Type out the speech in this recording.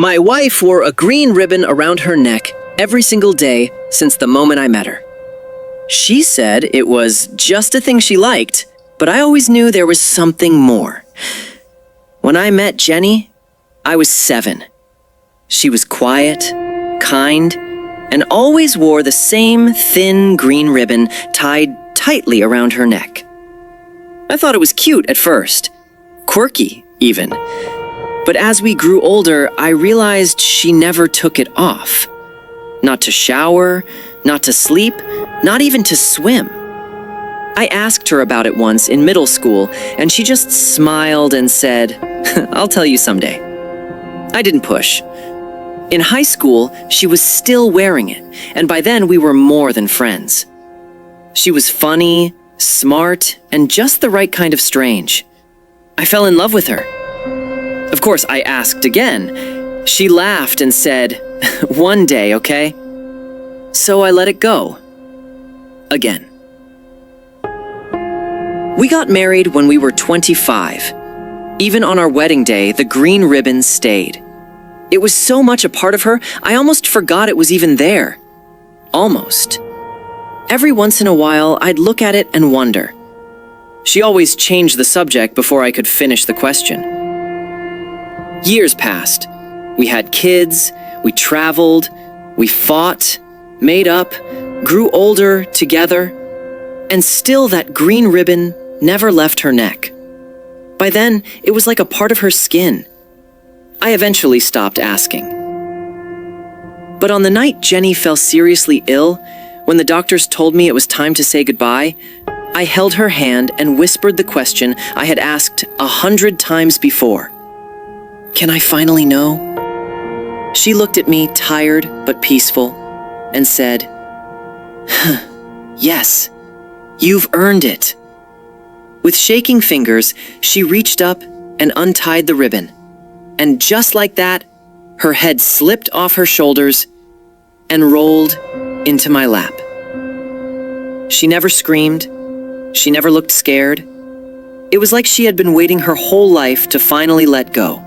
My wife wore a green ribbon around her neck every single day since the moment I met her. She said it was just a thing she liked, but I always knew there was something more. When I met Jenny, I was 7. She was quiet, kind, and always wore the same thin green ribbon tied tightly around her neck. I thought it was cute at first, quirky even. But as we grew older, I realized she never took it off. Not to shower, not to sleep, not even to swim. I asked her about it once in middle school, and she just smiled and said, "I'll tell you someday." I didn't push. In high school, she was still wearing it, and by then we were more than friends. She was funny, smart, and just the right kind of strange. I fell in love with her. Of course, I asked again. She laughed and said, "One day, okay?" So I let it go. Again. We got married when we were 25. Even on our wedding day, the green ribbon stayed. It was so much a part of her, I almost forgot it was even there. Almost. Every once in a while, I'd look at it and wonder. She always changed the subject before I could finish the question. Years passed. We had kids, we traveled, we fought, made up, grew older together, and still that green ribbon never left her neck. By then, it was like a part of her skin. I eventually stopped asking. But on the night Jenny fell seriously ill, when the doctors told me it was time to say goodbye, I held her hand and whispered the question I had asked 100 times before. "Can I finally know?" She looked at me, tired but peaceful, and said, "Yes, you've earned it." With shaking fingers, she reached up and untied the ribbon. And just like that, her head slipped off her shoulders and rolled into my lap. She never screamed. She never looked scared. It was like she had been waiting her whole life to finally let go.